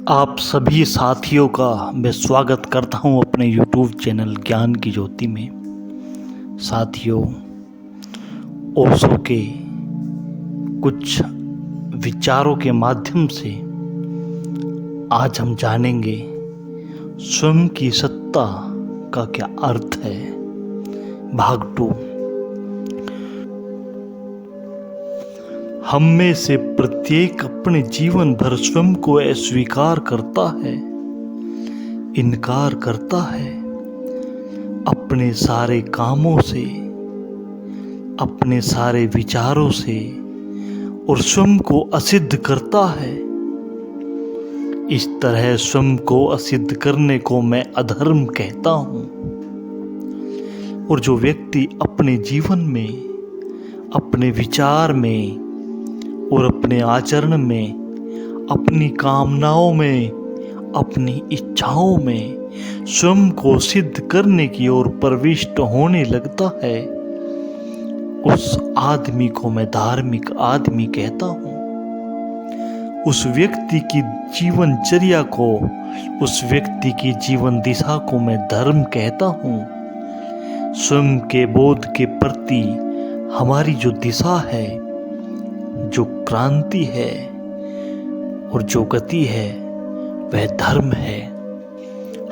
आप सभी साथियों का मैं स्वागत करता हूं अपने YouTube चैनल ज्ञान की ज्योति में। साथियों, ओशो के कुछ विचारों के माध्यम से आज हम जानेंगे स्वयं की सत्ता का क्या अर्थ है। भाग 2। हम में से प्रत्येक अपने जीवन भर स्वयं को अस्वीकार करता है, इनकार करता है अपने सारे कामों से, अपने सारे विचारों से, और स्वयं को असिद्ध करता है। इस तरह स्वयं को असिद्ध करने को मैं अधर्म कहता हूँ। और जो व्यक्ति अपने जीवन में, अपने विचार में और अपने आचरण में, अपनी कामनाओं में, अपनी इच्छाओं में स्वयं को सिद्ध करने की ओर प्रविष्ट होने लगता है, उस आदमी को मैं धार्मिक आदमी कहता हूँ। उस व्यक्ति की जीवनचर्या को, उस व्यक्ति की जीवन दिशा को मैं धर्म कहता हूँ। स्वयं के बोध के प्रति हमारी जो दिशा है, जो क्रांति है और जो गति है, वह धर्म है।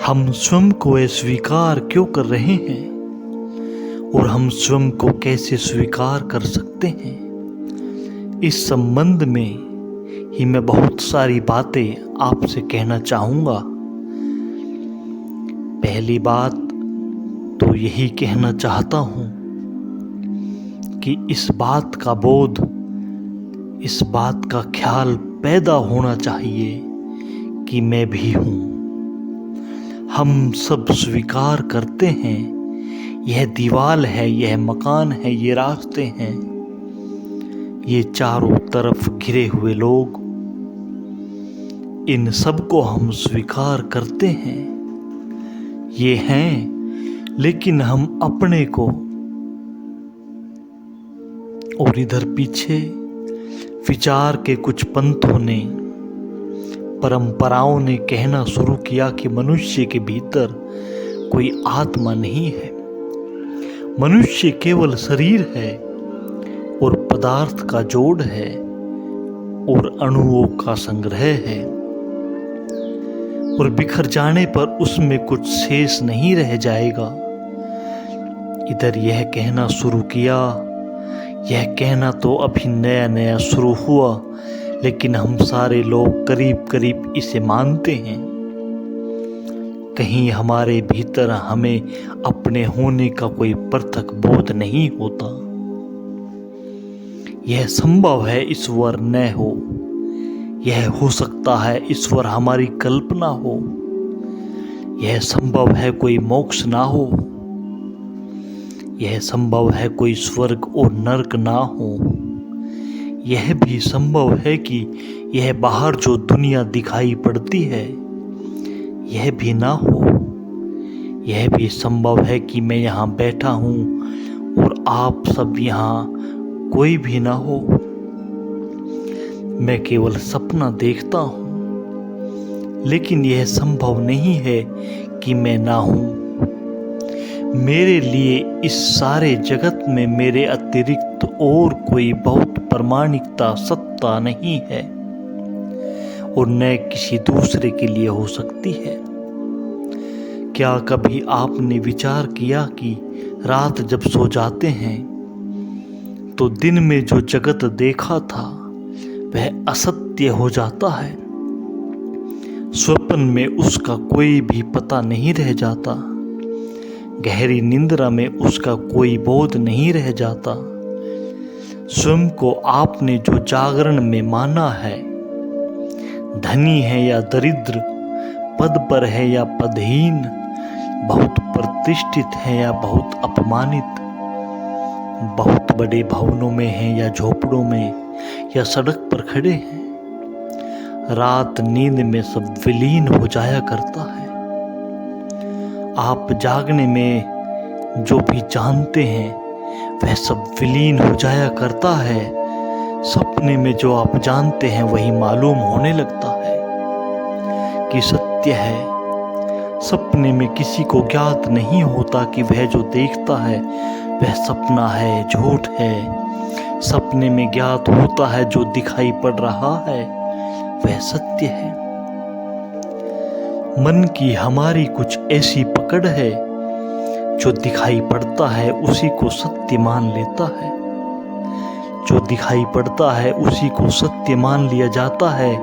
हम स्वयं को अस्वीकार क्यों कर रहे हैं और हम स्वयं को कैसे स्वीकार कर सकते हैं, इस संबंध में ही मैं बहुत सारी बातें आपसे कहना चाहूँगा। पहली बात तो यही कहना चाहता हूँ कि इस बात का बोध, इस बात का ख्याल पैदा होना चाहिए कि मैं भी हूँ। हम सब स्वीकार करते हैं, यह दीवार है, यह मकान है, ये रास्ते हैं, ये चारों तरफ घिरे हुए लोग, इन सब को हम स्वीकार करते हैं, ये हैं। लेकिन हम अपने को और इधर पीछे विचार के कुछ पंथों ने, परंपराओं ने कहना शुरू किया कि मनुष्य के भीतर कोई आत्मा नहीं है, मनुष्य केवल शरीर है और पदार्थ का जोड़ है और अणुओं का संग्रह है, और बिखर जाने पर उसमें कुछ शेष नहीं रह जाएगा। इधर यह कहना शुरू किया, यह कहना तो अभी नया नया शुरू हुआ, लेकिन हम सारे लोग करीब करीब इसे मानते हैं। कहीं हमारे भीतर हमें अपने होने का कोई पृथक बोध नहीं होता। यह संभव है ईश्वर न हो, यह हो सकता है ईश्वर हमारी कल्पना हो, यह संभव है कोई मोक्ष ना हो, यह संभव है कोई स्वर्ग और नरक ना हो, यह भी संभव है कि यह बाहर जो दुनिया दिखाई पड़ती है यह भी ना हो, यह भी संभव है कि मैं यहाँ बैठा हूँ और आप सब यहाँ कोई भी ना हो, मैं केवल सपना देखता हूँ। लेकिन यह संभव नहीं है कि मैं ना हूँ। मेरे लिए इस सारे जगत में मेरे अतिरिक्त और कोई बहुत प्रामाणिकता सत्ता नहीं है और न किसी दूसरे के लिए हो सकती है। क्या कभी आपने विचार किया कि रात जब सो जाते हैं तो दिन में जो जगत देखा था वह असत्य हो जाता है, स्वप्न में उसका कोई भी पता नहीं रह जाता, गहरी निंद्रा में उसका कोई बोध नहीं रह जाता। स्वयं को आपने जो जागरण में माना है, धनी है या दरिद्र, पद पर है या पदहीन, बहुत प्रतिष्ठित है या बहुत अपमानित, बहुत बड़े भवनों में हैं या झोपड़ों में या सड़क पर खड़े हैं, रात नींद में सब विलीन हो जाया करता है। आप जागने में जो भी जानते हैं वह सब विलीन हो जाया करता है, सपने में जो आप जानते हैं वही मालूम होने लगता है। कि सत्य है। सपने में किसी को ज्ञात नहीं होता कि वह जो देखता है वह सपना है, झूठ है। सपने में ज्ञात होता है जो दिखाई पड़ रहा है वह सत्य है। मन की हमारी कुछ ऐसी पकड़ है, जो दिखाई पड़ता है उसी को सत्य मान लेता है। जो दिखाई पड़ता है उसी को सत्य मान लिया जाता है।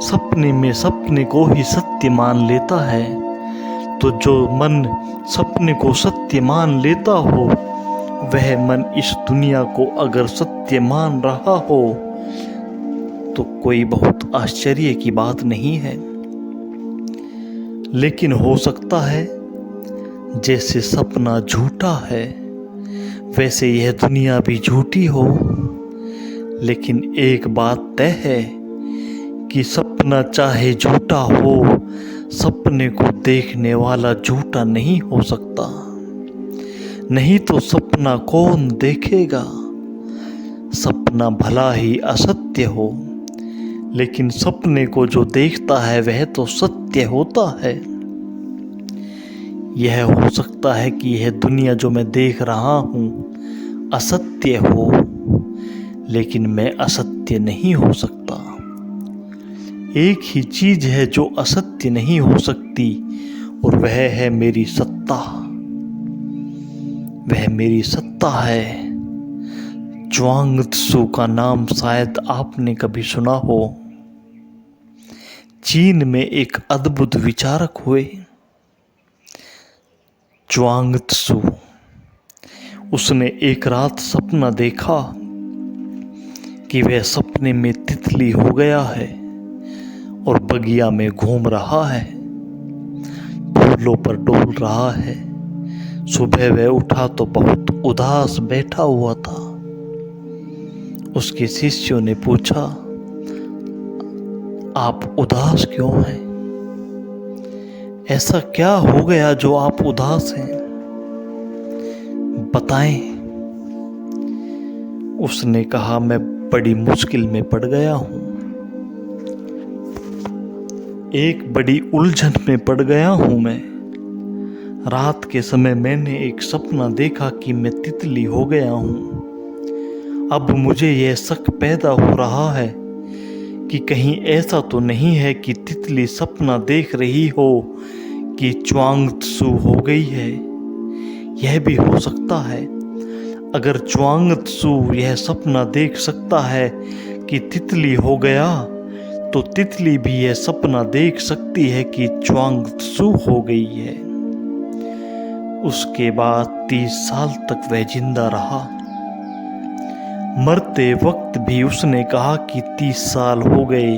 सपने में सपने को ही सत्य मान लेता है। तो जो मन सपने को सत्य मान लेता हो, वह मन इस दुनिया को अगर सत्य मान रहा हो तो कोई बहुत आश्चर्य की बात नहीं है। लेकिन हो सकता है जैसे सपना झूठा है वैसे यह दुनिया भी झूठी हो। लेकिन एक बात तय है कि सपना चाहे झूठा हो, सपने को देखने वाला झूठा नहीं हो सकता। नहीं तो सपना कौन देखेगा। सपना भला ही असत्य हो, लेकिन सपने को जो देखता है वह तो सत्य होता है। यह हो सकता है कि यह दुनिया जो मैं देख रहा हूँ असत्य हो, लेकिन मैं असत्य नहीं हो सकता। एक ही चीज है जो असत्य नहीं हो सकती, और वह है मेरी सत्ता। वह मेरी सत्ता है। च्वांग त्सु का नाम शायद आपने कभी सुना हो। चीन में एक अद्भुत विचारक हुए, च्वांग त्सु। उसने एक रात सपना देखा कि वह सपने में तितली हो गया है और बगिया में घूम रहा है, फूलों पर डोल रहा है। सुबह वह उठा तो बहुत उदास बैठा हुआ था। उसके शिष्यों ने पूछा, आप उदास क्यों हैं? ऐसा क्या हो गया जो आप उदास हैं? बताएं। उसने कहा, मैं बड़ी मुश्किल में पड़ गया हूं। एक बड़ी उलझन में पड़ गया हूं मैं। रात के समय मैंने एक सपना देखा कि मैं तितली हो गया हूं। अब मुझे यह शक पैदा हो रहा है कि कहीं ऐसा तो नहीं है कि तितली सपना देख रही हो कि च्वांग त्सु हो गई है। यह भी हो सकता है। अगर च्वांग त्सु यह सपना देख सकता है कि तितली हो गया, तो तितली भी यह सपना देख सकती है कि च्वांग त्सु हो गई है। उसके बाद 30 साल तक वह जिंदा रहा। मरते वक्त भी उसने कहा कि 30 साल हो गए।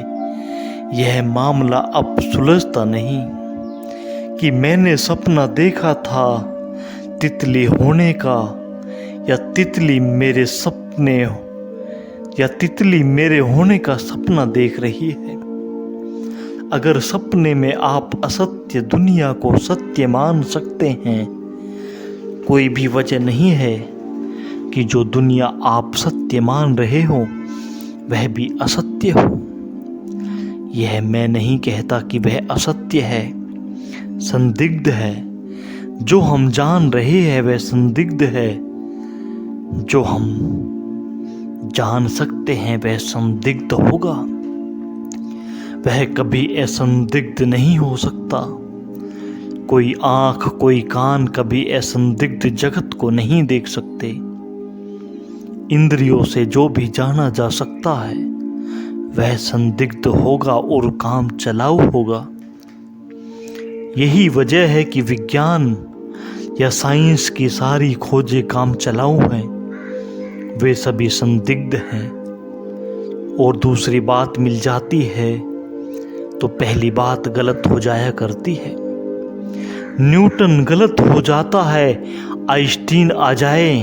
यह मामला अब सुलझता नहीं कि मैंने सपना देखा था तितली होने का, या तितली मेरे होने का सपना देख रही है। अगर सपने में आप असत्य दुनिया को सत्य मान सकते हैं, कोई भी वजह नहीं है कि जो दुनिया आप सत्य मान रहे हो वह भी असत्य हो। यह मैं नहीं कहता कि वह असत्य है, संदिग्ध है। जो हम जान रहे हैं वह संदिग्ध है। जो हम जान सकते हैं वह संदिग्ध होगा। वह कभी असंदिग्ध नहीं हो सकता। कोई आंख, कोई कान कभी असंदिग्ध जगत को नहीं देख सकते। इंद्रियों से जो भी जाना जा सकता है वह संदिग्ध होगा और काम चलाऊ होगा। यही वजह है कि विज्ञान या साइंस की सारी खोजें काम चलाऊ हैं, वे सभी संदिग्ध हैं। और दूसरी बात मिल जाती है तो पहली बात गलत हो जाया करती है। न्यूटन गलत हो जाता है, आइंस्टीन आ जाए,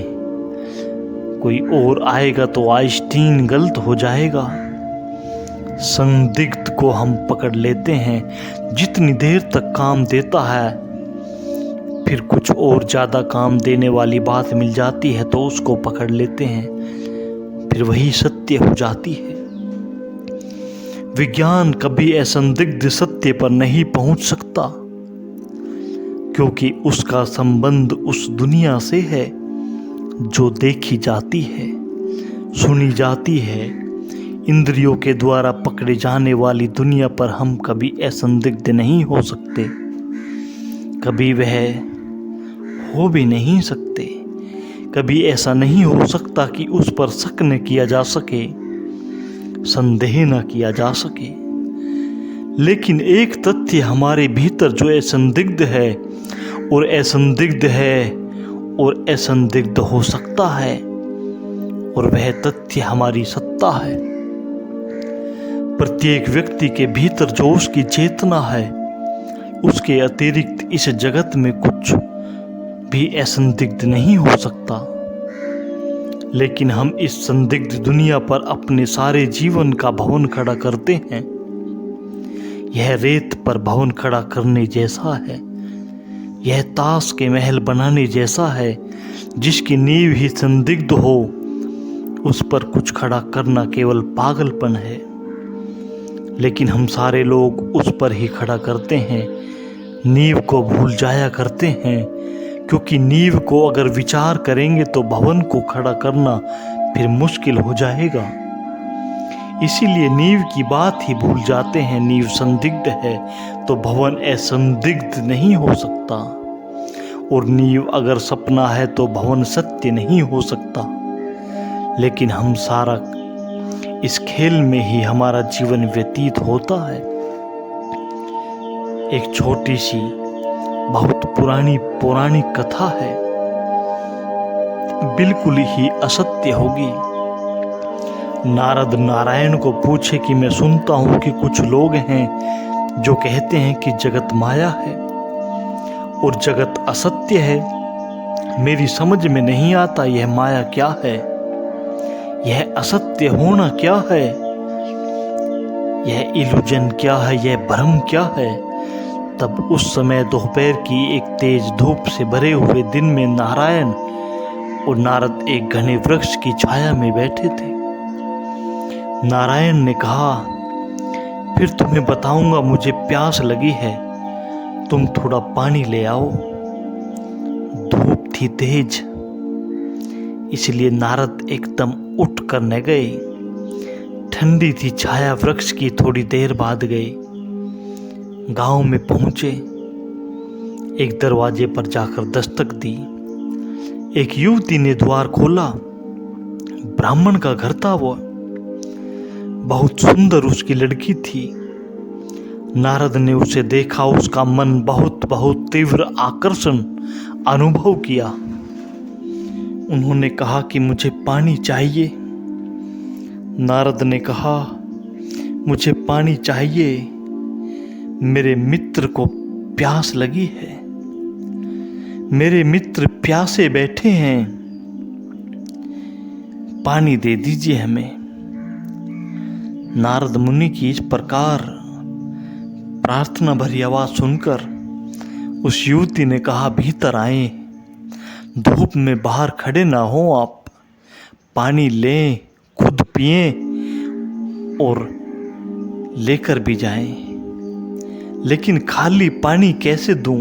कोई और आएगा तो आइंस्टीन गलत हो जाएगा। संदिग्ध को हम पकड़ लेते हैं। जितनी देर तक काम देता है, फिर कुछ और ज़्यादा काम देने वाली बात मिल जाती है तो उसको पकड़ लेते हैं, फिर वही सत्य हो जाती है। विज्ञान कभी असंदिग्ध सत्य पर नहीं पहुंच सकता, क्योंकि उसका संबंध उस दुनिया से है जो देखी जाती है, सुनी जाती है। इंद्रियों के द्वारा पकड़े जाने वाली दुनिया पर हम कभी असंदिग्ध नहीं हो सकते, कभी वह हो भी नहीं सकते। कभी ऐसा नहीं हो सकता कि उस पर शक न किया जा सके, संदेह न किया जा सके। लेकिन एक तथ्य हमारे भीतर जो असंदिग्ध है और असंदिग्ध है और असंदिग्ध हो सकता है, और वह तथ्य हमारी सत्ता है। प्रत्येक व्यक्ति के भीतर जो उसकी चेतना है, उसके अतिरिक्त इस जगत में कुछ भी असंदिग्ध नहीं हो सकता। लेकिन हम इस संदिग्ध दुनिया पर अपने सारे जीवन का भवन खड़ा करते हैं। यह रेत पर भवन खड़ा करने जैसा है, यह ताश के महल बनाने जैसा है, जिसकी नींव ही संदिग्ध हो, उस पर कुछ खड़ा करना केवल पागलपन है। लेकिन हम सारे लोग उस पर ही खड़ा करते हैं, नींव को भूल जाया करते हैं, क्योंकि नींव को अगर विचार करेंगे तो भवन को खड़ा करना फिर मुश्किल हो जाएगा। इसीलिए नींव की बात ही भूल जाते हैं। नींव संदिग्ध है तो भवन असंदिग्ध नहीं हो सकता, और नींव अगर सपना है तो भवन सत्य नहीं हो सकता। लेकिन हम सारा इस खेल में ही हमारा जीवन व्यतीत होता है। एक छोटी सी बहुत पुरानी पौराणिक कथा है, बिल्कुल ही असत्य होगी। नारद नारायण को पूछे कि मैं सुनता हूं कि कुछ लोग हैं जो कहते हैं कि जगत माया है और जगत असत्य है। मेरी समझ में नहीं आता यह माया क्या है, यह असत्य होना क्या है, यह इल्यूजन क्या है, यह भ्रम क्या है। तब उस समय दोपहर की एक तेज धूप से भरे हुए दिन में नारायण और नारद एक घने वृक्ष की छाया में बैठे थे। नारायण ने कहा, फिर तुम्हें बताऊंगा, मुझे प्यास लगी है, तुम थोड़ा पानी ले आओ। धूप थी तेज, इसलिए नारद एकदम उठ कर न गए। ठंडी थी छाया वृक्ष की, थोड़ी देर बाद गए। गांव में पहुंचे, एक दरवाजे पर जाकर दस्तक दी। एक युवती ने द्वार खोला। ब्राह्मण का घर था वो, बहुत सुंदर उसकी लड़की थी। नारद ने उसे देखा, उसका मन बहुत बहुत तीव्र आकर्षण अनुभव किया। उन्होंने कहा कि मुझे पानी चाहिए। नारद ने कहा, मुझे पानी चाहिए, मेरे मित्र को प्यास लगी है, मेरे मित्र प्यासे बैठे हैं, पानी दे दीजिए हमें। नारद मुनि की इस प्रकार प्रार्थना भरी आवाज सुनकर उस युवती ने कहा, भीतर आए, धूप में बाहर खड़े ना हो आप, पानी लें, खुद पिएं और लेकर भी जाएं। लेकिन खाली पानी कैसे दूं,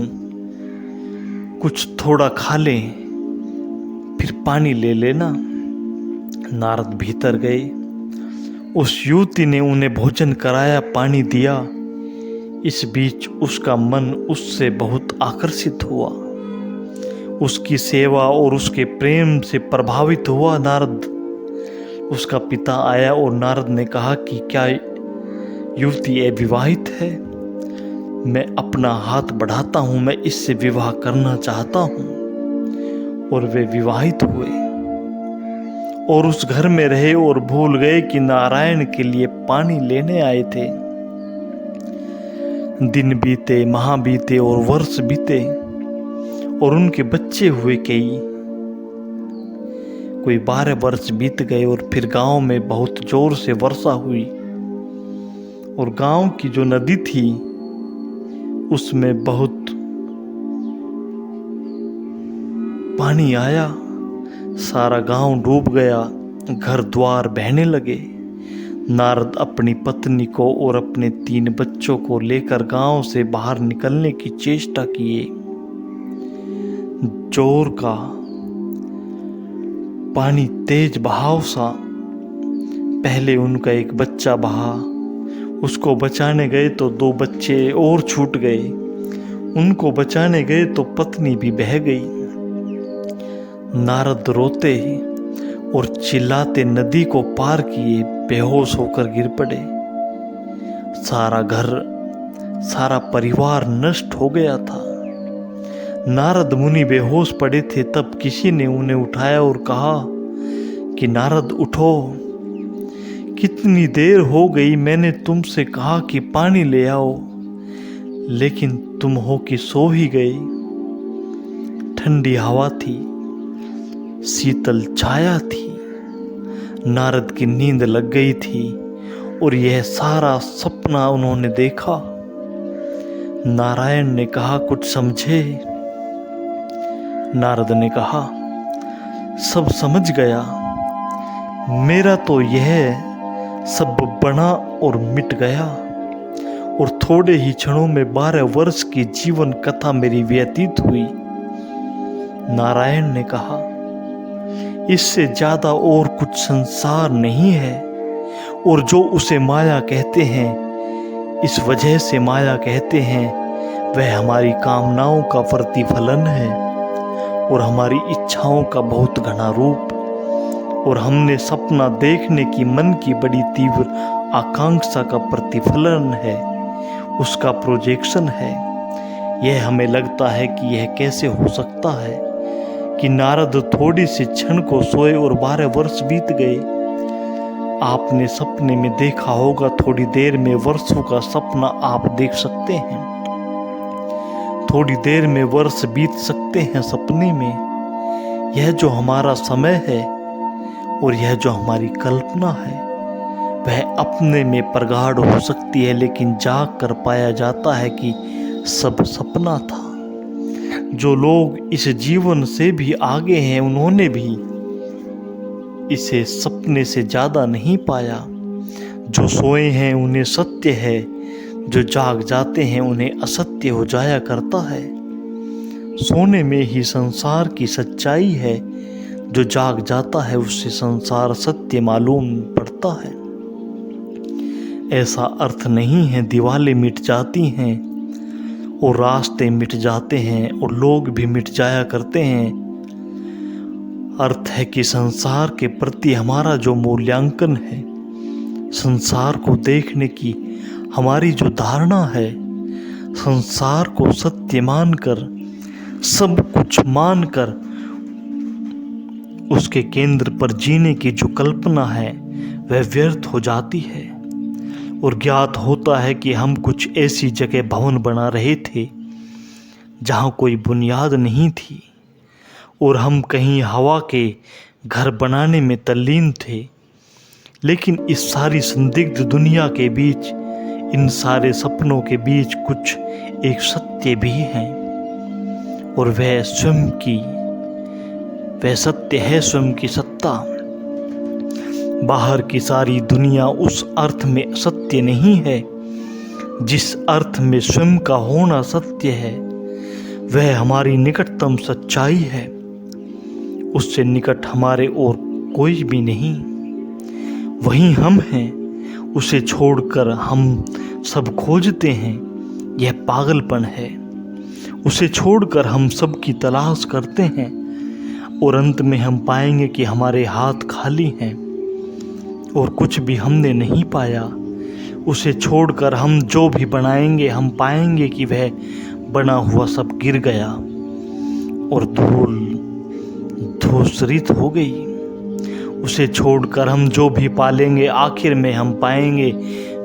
कुछ थोड़ा खा लें, फिर पानी ले लेना। नारद भीतर गए, उस युवती ने उन्हें भोजन कराया, पानी दिया। इस बीच उसका मन उससे बहुत आकर्षित हुआ, उसकी सेवा और उसके प्रेम से प्रभावित हुआ नारद। उसका पिता आया और नारद ने कहा कि क्या युवती अविवाहित है? मैं अपना हाथ बढ़ाता हूँ, मैं इससे विवाह करना चाहता हूँ। और वे विवाहित हुए और उस घर में रहे और भूल गए कि नारायण के लिए पानी लेने आए थे। दिन बीते, माह बीते और वर्ष बीते और उनके बच्चे हुए कोई 12 वर्ष बीत गए। और फिर गांव में बहुत जोर से वर्षा हुई और गांव की जो नदी थी उसमें बहुत पानी आया, सारा गांव डूब गया, घर द्वार बहने लगे। नारद अपनी पत्नी को और अपने 3 बच्चों को लेकर गांव से बाहर निकलने की चेष्टा किए। जोर का पानी तेज बहाव सा पहले उनका एक बच्चा बहा, उसको बचाने गए तो 2 बच्चे और छूट गए, उनको बचाने गए तो पत्नी भी बह गई। नारद रोते और चिल्लाते नदी को पार किए, बेहोश होकर गिर पड़े। सारा घर, सारा परिवार नष्ट हो गया था। नारद मुनि बेहोश पड़े थे, तब किसी ने उन्हें उठाया और कहा कि नारद उठो, कितनी देर हो गई, मैंने तुमसे कहा कि पानी ले आओ, लेकिन तुम हो कि सो ही गए। ठंडी हवा थी, शीतल छाया थी, नारद की नींद लग गई थी और यह सारा सपना उन्होंने देखा। नारायण ने कहा, कुछ समझे? नारद ने कहा, सब समझ गया, मेरा तो यह सब बना और मिट गया और थोड़े ही क्षणों में 12 वर्ष की जीवन कथा मेरी व्यतीत हुई। नारायण ने कहा, इससे ज्यादा और कुछ संसार नहीं है, और जो उसे माया कहते हैं, इस वजह से माया कहते हैं, वह हमारी कामनाओं का प्रतिफलन है और हमारी इच्छाओं का बहुत घना रूप, और हमने सपना देखने की मन की बड़ी तीव्र आकांक्षा का प्रतिफलन है, उसका प्रोजेक्शन है। यह हमें लगता है कि यह कैसे हो सकता है कि नारद थोड़ी सी क्षण को सोए और 12 वर्ष बीत गए। आपने सपने में देखा होगा, थोड़ी देर में वर्षों का सपना आप देख सकते हैं, थोड़ी देर में वर्ष बीत सकते हैं सपने में। यह जो हमारा समय है और यह जो हमारी कल्पना है, वह अपने में प्रगाढ़ हो सकती है, लेकिन जाग कर पाया जाता है कि सब सपना था। जो लोग इस जीवन से भी आगे हैं, उन्होंने भी इसे सपने से ज्यादा नहीं पाया। जो सोए हैं उन्हें सत्य है, जो जाग जाते हैं उन्हें असत्य हो जाया करता है। सोने में ही संसार की सच्चाई है, जो जाग जाता है उससे संसार सत्य मालूम पड़ता है। ऐसा अर्थ नहीं है दीवारें मिट जाती हैं और रास्ते मिट जाते हैं और लोग भी मिट जाया करते हैं। अर्थ है कि संसार के प्रति हमारा जो मूल्यांकन है, संसार को देखने की हमारी जो धारणा है, संसार को सत्य मानकर, सब कुछ मानकर उसके केंद्र पर जीने की जो कल्पना है, वह व्यर्थ हो जाती है। और ज्ञात होता है कि हम कुछ ऐसी जगह भवन बना रहे थे जहाँ कोई बुनियाद नहीं थी, और हम कहीं हवा के घर बनाने में तल्लीन थे। लेकिन इस सारी संदिग्ध दुनिया के बीच, इन सारे सपनों के बीच कुछ एक सत्य भी है, और वह स्वयं की, वह सत्य है स्वयं की सत्ता। बाहर की सारी दुनिया उस अर्थ में सत्य नहीं है जिस अर्थ में स्वयं का होना सत्य है। वह हमारी निकटतम सच्चाई है, उससे निकट हमारे और कोई भी नहीं। वही हम हैं, उसे छोड़कर हम सब खोजते हैं, यह पागलपन है। उसे छोड़कर हम सब की तलाश करते हैं और अंत में हम पाएंगे कि हमारे हाथ खाली हैं और कुछ भी हमने नहीं पाया। उसे छोड़कर हम जो भी बनाएंगे, हम पाएंगे कि वह बना हुआ सब गिर गया और धूल धूसरित हो गई। उसे छोड़कर हम जो भी पालेंगे, आखिर में हम पाएंगे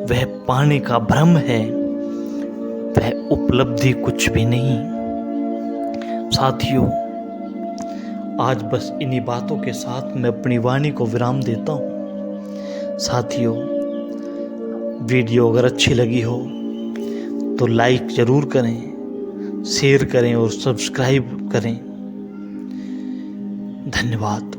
वह पाने का भ्रम है, वह उपलब्धि कुछ भी नहीं। साथियों, आज बस इन्हीं बातों के साथ मैं अपनी वाणी को विराम देता हूँ। साथियों, वीडियो अगर अच्छी लगी हो तो लाइक ज़रूर करें, शेयर करें और सब्सक्राइब करें। धन्यवाद।